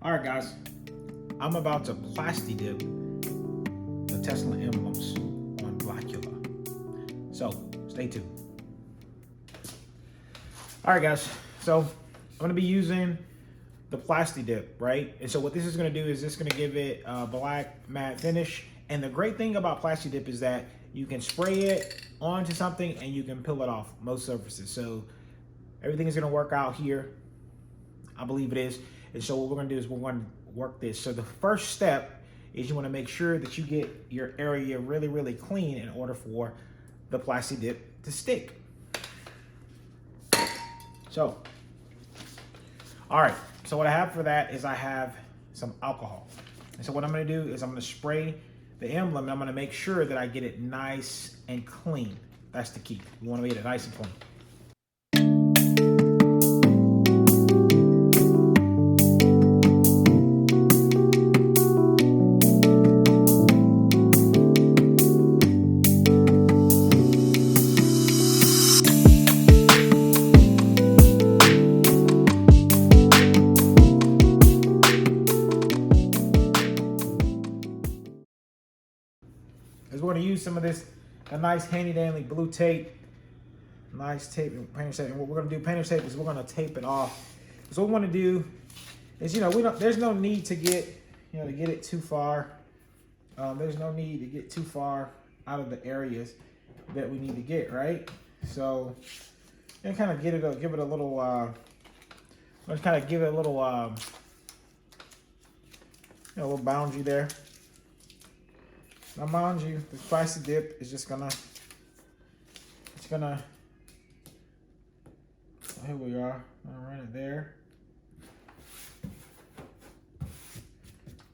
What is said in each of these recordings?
All right, guys, I'm about to plasti dip the Tesla Emblems on Blackula. So stay tuned. All right, guys, so I'm gonna be using the Plasti Dip, right? And so what this is gonna do is it's gonna give it a black matte finish. And the great thing about Plasti Dip is that you can spray it onto something and you can peel it off most surfaces. So everything is gonna work out here. I believe it is. And so what we're gonna do is we're gonna work this. So the first step is you wanna make sure that you get your area really, really clean in order for the Plasti Dip to stick. So, all right. So what I have for that is I have some alcohol. And so what I'm gonna do is I'm gonna spray the emblem and I'm gonna make sure that I get it nice and clean. That's the key. You wanna get it nice and clean. Is we're gonna use some of this, a nice handy dandy blue tape, nice tape, painter's tape. And what we're gonna do, painter's tape, is we're gonna tape it off. So what we want to do is, there's no need to get, to get it too far. There's no need to get too far out of the areas that we need to get, right? So, and kind of give it a little, let's kind of give it a little, a little boundary there. Now, mind you, the Plasti Dip is just gonna, here we are, I'm gonna run it there.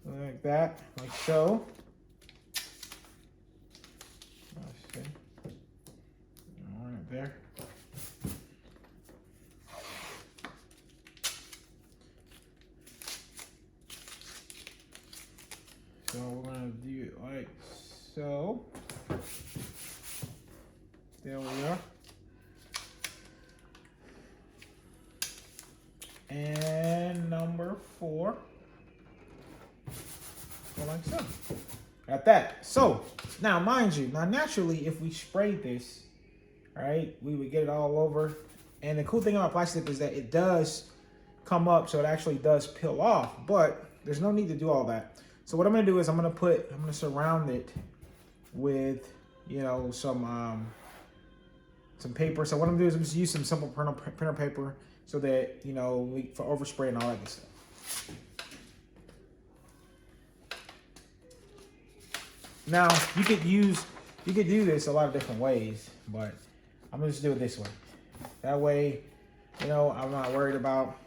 Like that, like so. Let's see. I'll run it there. So we're gonna do it like so. There we are. And number 4. So like so. Got that. So now mind you, naturally if we sprayed this, right, we would get it all over. And the cool thing about Plasti Dip is that it does come up, so it actually does peel off, but there's no need to do all that. So what I'm gonna do is I'm gonna surround it with, some paper. So what I'm gonna do is I'm just use some simple printer paper so that, for overspray and all that good stuff. Now you could do this a lot of different ways, but I'm gonna just do it this way. That way, I'm not worried about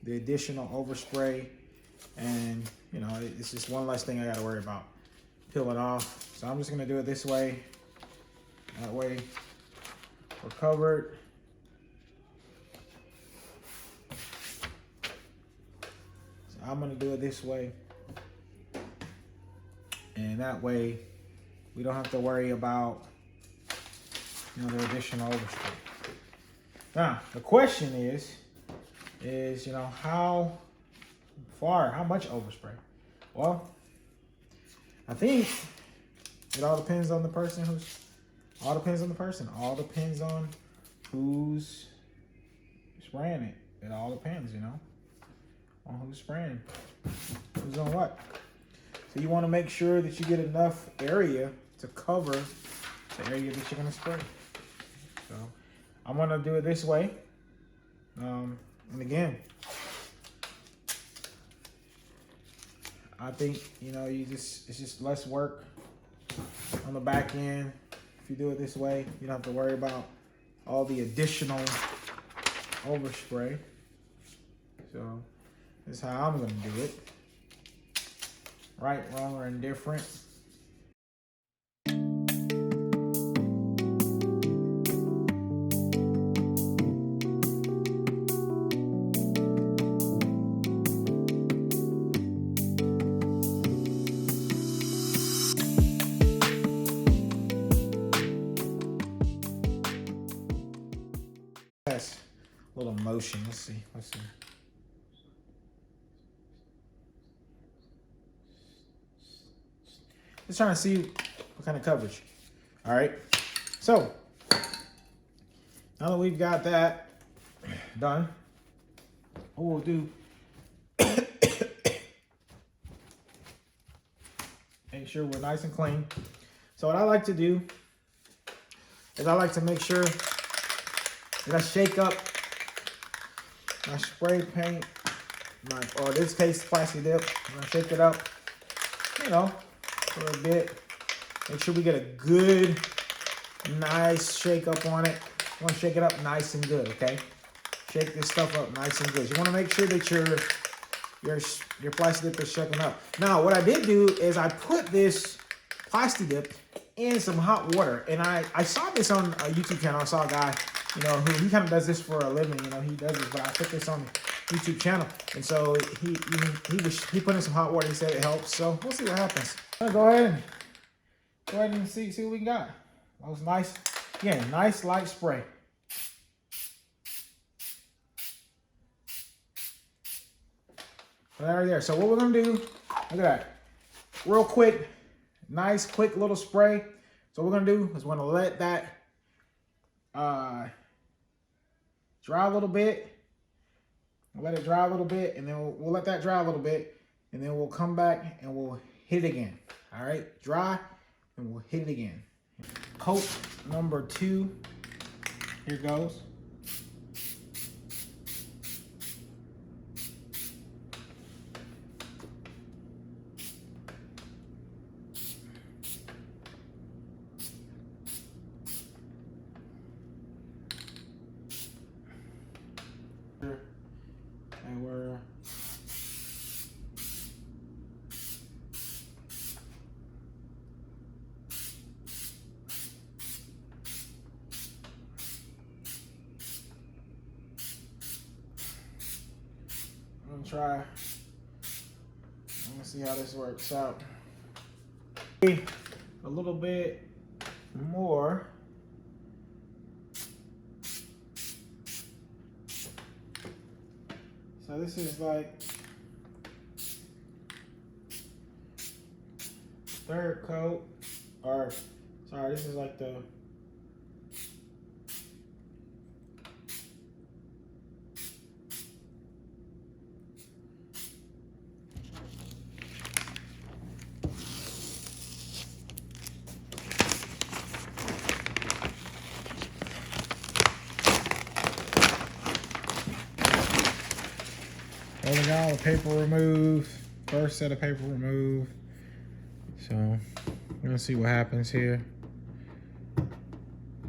the additional overspray, and it's just one less thing I got to worry about peeling off. So I'm just gonna do it this way. That way we're covered. So I'm gonna do it this way, and that way we don't have to worry about the additional overspray. Now the question is how much overspray? Well, I think it all depends on the person all depends on who's spraying it. It all depends, on who's spraying, who's on what. So you want to make sure that you get enough area to cover the area that you're going to spray. So I'm going to do it this way. And again, I think, it's just less work on the back end. If you do it this way, you don't have to worry about all the additional overspray. So this is how I'm gonna do it. Right, wrong, or indifferent. Little motion. Let's see. Just trying to see what kind of coverage. All right. So now that we've got that done, what we'll do, make sure we're nice and clean. So what I like to do is I like to make sure that I shake up my spray paint, or in this case, Plasti Dip. I'm gonna shake it up, you know, for a bit. Make sure we get a good, nice shake up on it. You want to shake it up nice and good, okay? Shake this stuff up nice and good. You want to make sure that your Plasti Dip is shaken up. Now, what I did do is I put this Plasti Dip in some hot water, and I saw this on a YouTube channel. I saw a guy, you know, who he kind of does this for a living. You know, he does this, but I put this on the YouTube channel, and so he put in some hot water. He said it helps. So we'll see what happens. Go ahead and see what we got. That was nice. Again, nice light spray. There. So what we're gonna do? Look at that. Real quick. Nice, quick little spray. So what we're gonna do is we're gonna let that dry a little bit. Let it dry a little bit, and then we'll let that dry a little bit, and then we'll come back and we'll hit it again. All right, dry, and we'll hit it again. Coat number 2. Here goes. And we're I'm gonna try. I'm gonna see how this works out. A little bit more. So this is like third coat, or sorry, this is like the well, we got all the paper removed. First set of paper removed. So we're gonna see what happens here. Go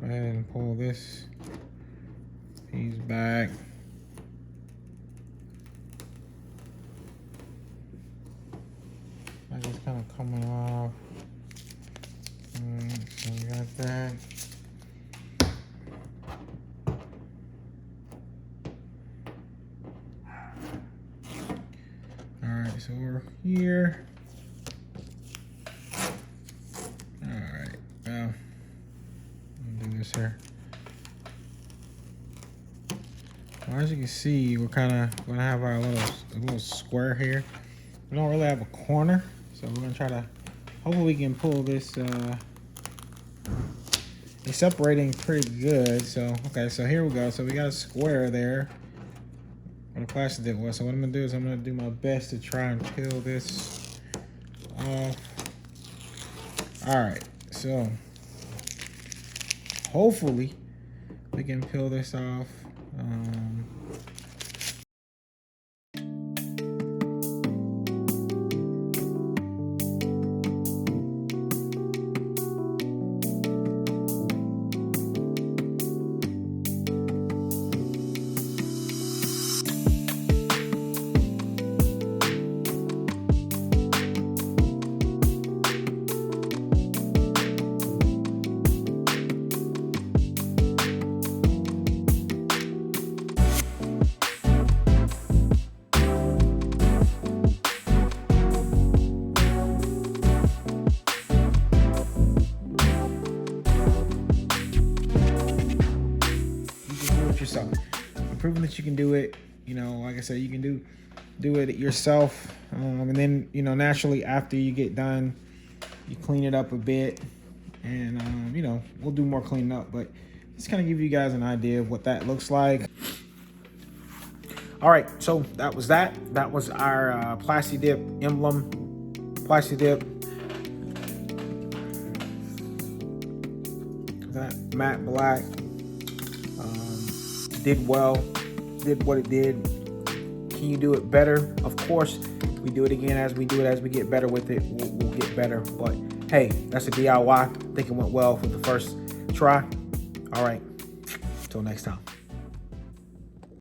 ahead and pull this piece back. Like it's kind of coming off. So we got that. Alright, so we're here. Alright, now I'll do this here. Well, as you can see, we're kind of gonna have our little square here. We don't really have a corner, so we're gonna try to, hopefully we can pull this. It's separating pretty good. So okay, so here we go. So we got a square there where the Plasti Dip was. So what I'm gonna do is I'm gonna do my best to try and peel this off. All right, so hopefully we can peel this off. Yourself. I'm proving that you can do it. You know, like I said, you can do it yourself, and then, you know, naturally after you get done You clean it up a bit, and you know, we'll do more cleaning up, but just kind of give you guys an idea of what that looks like. All right, so that was our Plasti Dip emblem. Plasti Dip. That matte black. Did well, did what it did. Can you do it better? Of course, we do it again as we get better with it, we'll get better. But hey, that's a DIY. I think it went well for the first try. All right, until next time.